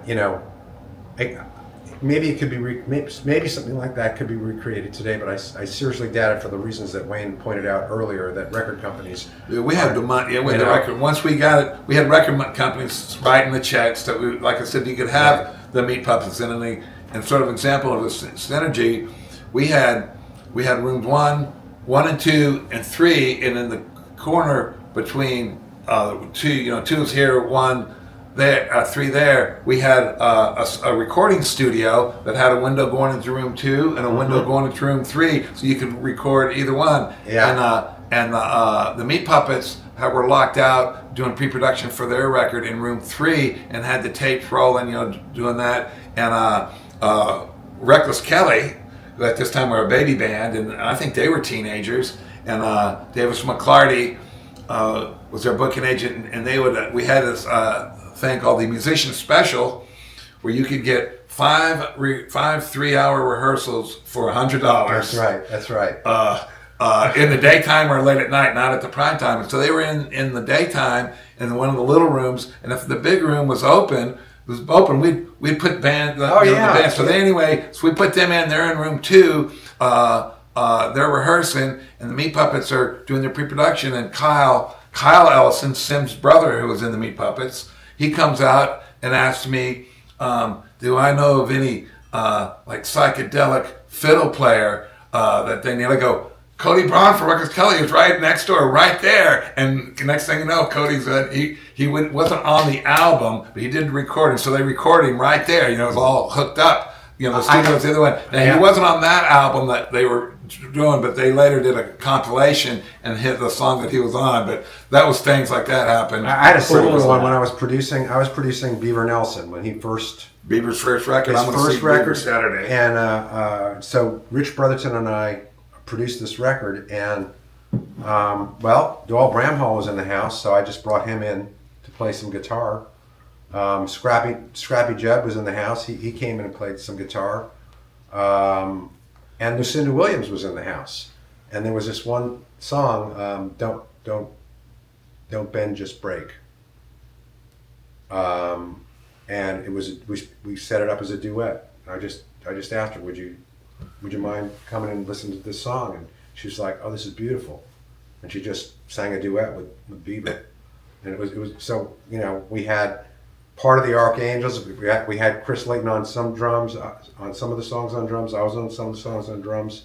maybe it could be maybe something like that could be recreated today, but I seriously doubt it for the reasons that Wayne pointed out earlier, that record companies. We had the money. Yeah, we had the record. Once we got it, we had record companies writing the checks that we, like I said, you could have the Meat Puppets in, and sort of example of this synergy. We had rooms 1, 2, and 3, and in the corner between 2 is here, 1 there, 3 there. We had a recording studio that had a window going into room 2 and a window going into room 3, so you could record either one. Yeah. And the Meat Puppets were locked out doing pre-production for their record in room 3 and had the tapes rolling, doing that. And Reckless Kelly, who at this time were a baby band, and I think they were teenagers. And Davis McClarty was their booking agent, and they would. We had this thing called the Musician Special, where you could get 5 3-hour rehearsals for $100. That's right. In the daytime or late at night, not at the prime time. And so they were in the daytime in one of the little rooms, and if the big room was open, we'd put band. The band. So anyway, so we put them in. They're in room 2. They're rehearsing, and the Meat Puppets are doing their pre-production. And Kyle Ellison, Sim's brother, who was in the Meat Puppets, he comes out and asks me, "Do I know of any psychedelic fiddle player that they need?" I go, "Cody Braun for Reckless Kelly is right next door, right there." And next thing you know, Cody's wasn't on the album, but he did recording, so they recorded him right there. It was all hooked up. The studio was the other one. Now, he wasn't on that album that they were doing, but they later did a compilation and hit the song that he was on. But that was things like that happened. I had a similar one when I was producing. I was producing Beaver Nelson when he first. Beaver's first record. I'm going to see Beaver Saturday. And so Rich Brotherton and I produced this record, and Doyle Bramhall was in the house, so I just brought him in to play some guitar. Scrappy Judd was in the house. He came in and played some guitar. And Lucinda Williams was in the house. And there was this one song, Don't Bend, Just Break. And it was we set it up as a duet. I just asked her, would you mind coming and listening to this song? And she was like, oh, this is beautiful. And she just sang a duet with Bieber. And it was so, you know, we had part of the Archangels. We had Chris Layton on some drums, on some of the songs on drums. I was on some of the songs on drums.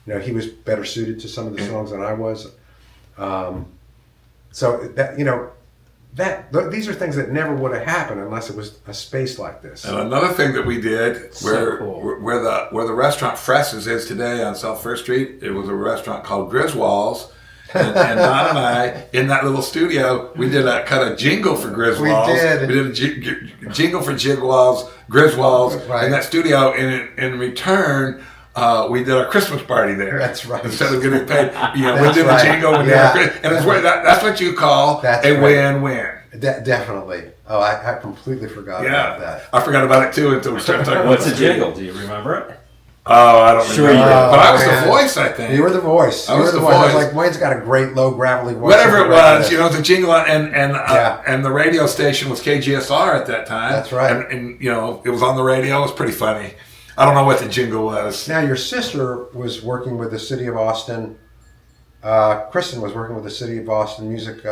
You know, he was better suited to some of the songs than I was. So that, you know, these are things that never would have happened unless it was a space like this. And another thing that we did, So cool. where the restaurant Fresses is today on South First Street, it was a restaurant called Griswold's. And Don and I, in that little studio, we did a kind of jingle for Griswold's. We did a jingle for Griswold's right. in that studio. And in return, we did a Christmas party there. That's right. Instead of getting paid, you know, we did right. a jingle. And it's where that's what you call That's a right. win-win. Definitely. Oh, I completely forgot about that. I forgot about it too until we started talking What's about a jingle? Do you remember it? Oh, I don't Sure remember. you do. But I was Man. the voice, I think. You were the voice. I was the I was voice. like, Wayne's got a great low gravelly voice. Whatever it was, you know, the jingle and Yeah. the radio station was KGSR at that time. That's right. And you know, it was on the radio. It was pretty funny. I don't know what the jingle was. Now, your sister was working with the City of Austin. Kristen was working with the City of Austin music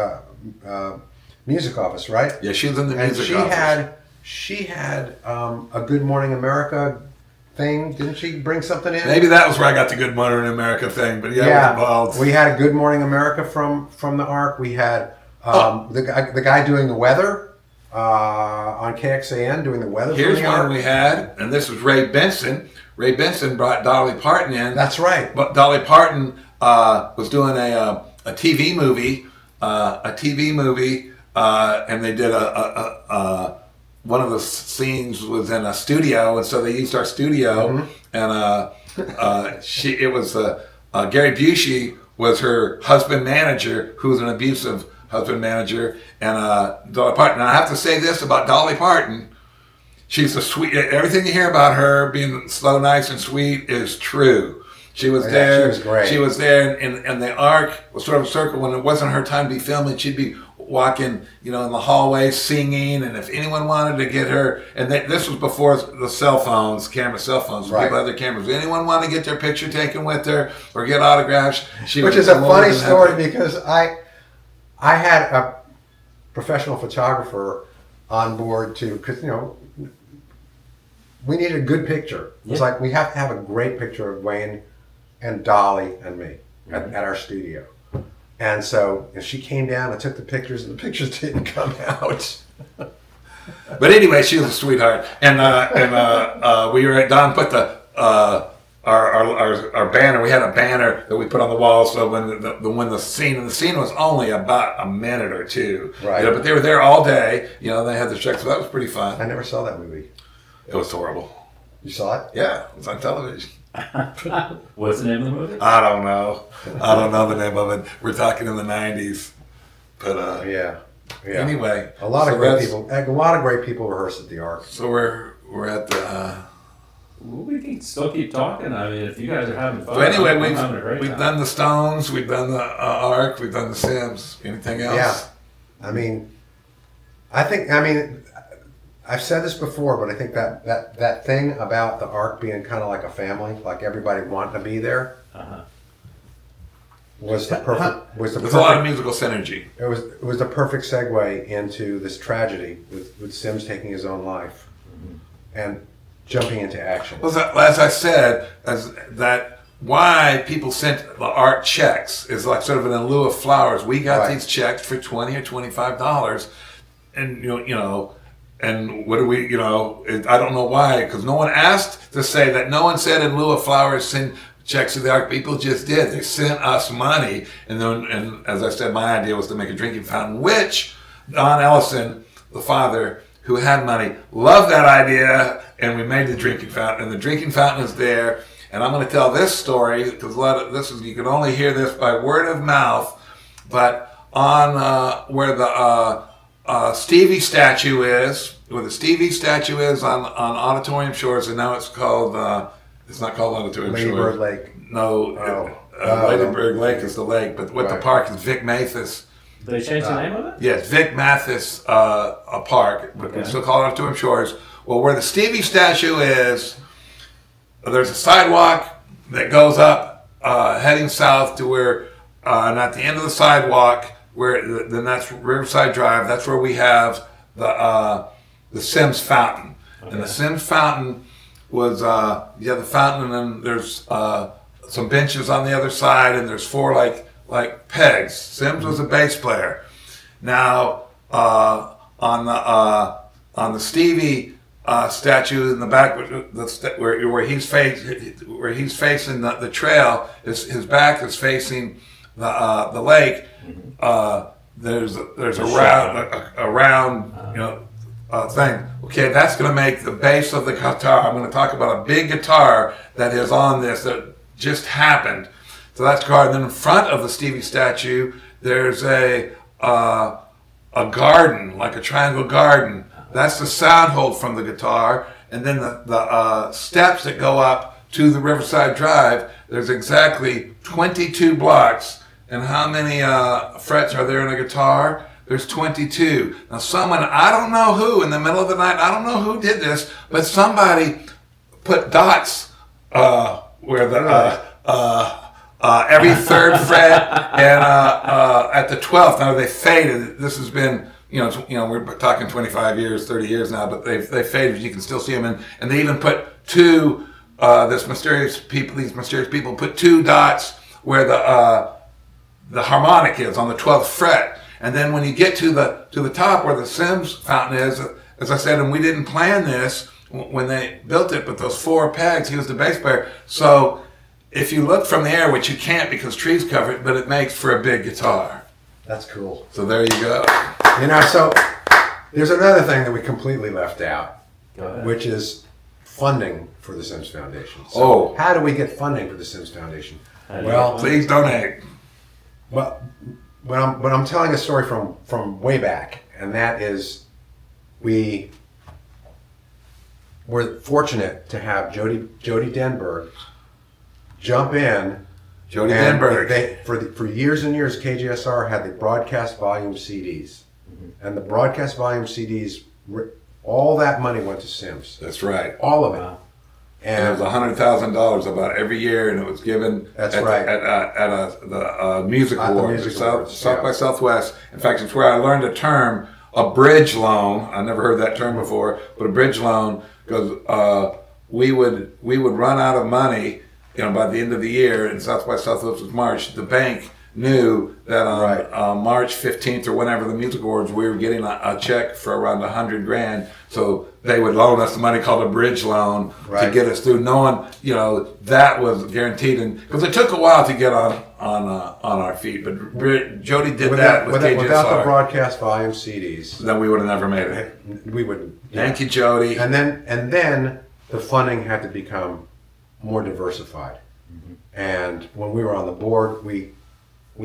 office, right? Yeah, she was in the And music office. she had a Good Morning America thing. Didn't she bring something in? Maybe that was where I got the Good Morning America thing. But yeah, I was involved. We had a Good Morning America from the Ark. We had the guy doing the weather on KXAN doing the weather. Here's from the one Ark. we had, and this was Ray Benson. Ray Benson brought Dolly Parton in. That's right. But Dolly Parton was doing a TV movie, and they did one of the scenes was in a studio, and so they used our studio, and Gary Busey was her husband manager, who was an abusive husband manager, and Dolly Parton. And I have to say this about Dolly Parton. She's a sweet. Everything you hear about her being slow, nice, and sweet is true. She was there. She was great. She was there, and the Ark was sort of a circle. When it wasn't her time to be filming, she'd be walking, you know, in the hallway singing. And if anyone wanted to get her, and this was before the cell phones, cell phones. Right. People had their cameras. If anyone wanted to get their picture taken with her or get autographs, Which is a funny story because I had a professional photographer on board too, because, you know, we needed a good picture. It's like we have to have a great picture of Wayne and Dolly and me at our studio. And so she came down and took the pictures, and the pictures didn't come out. But anyway, she was a sweetheart, and we were at Don put the our banner. We had a banner that we put on the wall. So when the scene was only about a minute or two, Right. You know, but they were there all day. You know, they had the checks, so that was pretty fun. I never saw that movie. It was horrible. You saw it? Yeah, it was on television. What's the name of the movie? I don't know the name of it. We're talking in the 90s, but Yeah. anyway, A lot so of great that's- people. A lot of great people rehearsed at the Ark. So we're at the. We can still keep talking. I mean, if you guys are having fun. So anyway, I'm having a great we've time. done the Stones, we've done the Ark, we've done the Sims. Anything else? Yeah. I mean, I've said this before, but I think that thing about the Ark being kind of like a family, like everybody wanting to be there, was the perfect. There's a lot of musical synergy. It was the perfect segue into this tragedy with Sims taking his own life and jumping into action. Well, as I said, that why people sent the Ark checks is like sort of in lieu of flowers. We got Right. these checks for $20 or $25, and you know. And what do we, you know, I don't know why, because no one asked to say that. No one said in lieu of flowers, send checks to the Ark. People just did. They sent us money. And then, and as I said, my idea was to make a drinking fountain, which Don Ellison, the father who had money, loved that idea. And we made the drinking fountain. And the drinking fountain is there. And I'm going to tell this story, because you can only hear this by word of mouth. But on where the Stevie statue is, where the Stevie statue is on Auditorium Shores, and now it's called, it's not called Auditorium Lady Shores. Bird Lake. No, Ladybird Lake is the lake, but what the park is Vic Mathis. Did they change the name of it? Yes, Vic Mathis a park, but we still call it Auditorium Shores. Well, where the Stevie statue is, there's a sidewalk that goes up, heading south to where, and at the end of the sidewalk, where then that's Riverside Drive. That's where we have the Sims Fountain, and the Sims Fountain was you have the fountain, and then there's some benches on the other side, and there's four like pegs. Sims was a bass player. Now on the Stevie statue in the back, where he's facing the trail, his back is facing the lake. There's a round thing. Okay, that's going to make the base of the guitar. I'm going to talk about a big guitar that is on this that just happened. So that's guitar. And then in front of the Stevie statue, there's a garden, like a triangle garden. That's the sound hole from the guitar. And then the steps that go up to the Riverside Drive, there's exactly 22 blocks. And how many frets are there in a guitar? There's 22. Now someone, I don't know who, in the middle of the night, I don't know who did this, but somebody put dots where the every third fret and at the 12th. Now they faded. This has been, we're talking 25 years, 30 years now, but they faded. You can still see them, and they even put two. These mysterious people put two dots where the harmonic is on the 12th fret. And then when you get to the top where the Sims Fountain is, as I said, and we didn't plan this when they built it, but those four pegs, he was the bass player. So if you look from the air, which you can't because trees cover it, but it makes for a big guitar. That's cool. So there you go. So there's another thing that we completely left out, which is funding for the Sims Foundation. So how do we get funding for the Sims Foundation? Well, please donate. Well, but I'm telling a story from way back, and that is we were fortunate to have Jody Denberg jump in. Jody Denberg. For years and years, KGSR had the broadcast volume CDs, and the broadcast volume CDs, all that money went to Sims. That's right. All of it. And it was $100,000 about every year, and it was given at the music awards, South by Southwest. In fact, it's where I learned a term, a bridge loan. I never heard that term before, but a bridge loan, because we would run out of money, by the end of the year, and South by Southwest was March. The bank knew that on March 15th or whenever the music awards, we were getting a check for around $100,000. So they would loan us the money called a bridge loan to get us through, knowing that was guaranteed. And because it took a while to get on our feet, but Jody did that with KGSR. Without the broadcast volume CDs, then we would have never made it. We wouldn't. Thank you, Jody. And then the funding had to become more diversified. And when we were on the board, we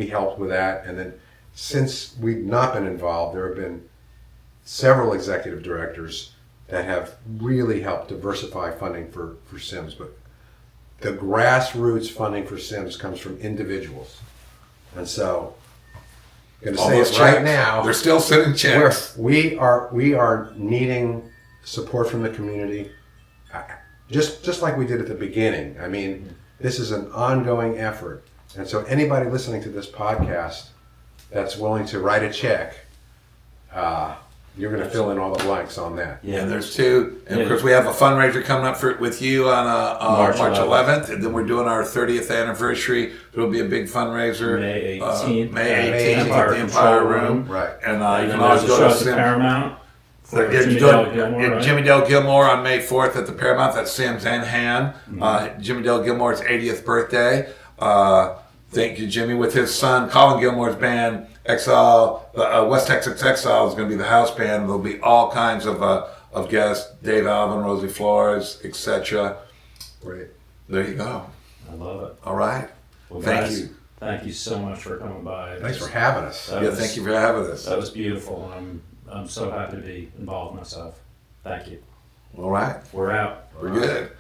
helped with that. And then since we've not been involved, there have been several executive directors that have really helped diversify funding for Sims. But the grassroots funding for Sims comes from individuals. And so I'm going to say it right now. They're still sending checks. We are needing support from the community, just like we did at the beginning. I mean, this is an ongoing effort. And so anybody listening to this podcast that's willing to write a check, you're going to fill in all the blanks on that. Yeah, there's two. And of course, we have a fundraiser coming up with you on March 11th. And then we're doing our 30th anniversary. There'll be a big fundraiser. May 18th. May 18th at the Empire Room. Right. And you can always go to Paramount. Jimmy Dale Gilmore on May 4th at the Paramount. That's Sims and Han. Jimmy Dale Gilmore's 80th birthday. Thank you, Jimmy. With his son, Colin Gilmore's band, Exile, West Texas Exile is going to be the house band. There'll be all kinds of guests, Dave Alvin, Rosie Flores, etc. Great. There you go. I love it. All right. Well, Thank guys, you. Thank you so much for coming by. Thanks for having us. Thank you for having us. That was beautiful. I'm I'm so happy to be involved myself. Thank you. All right. We're out. We're good.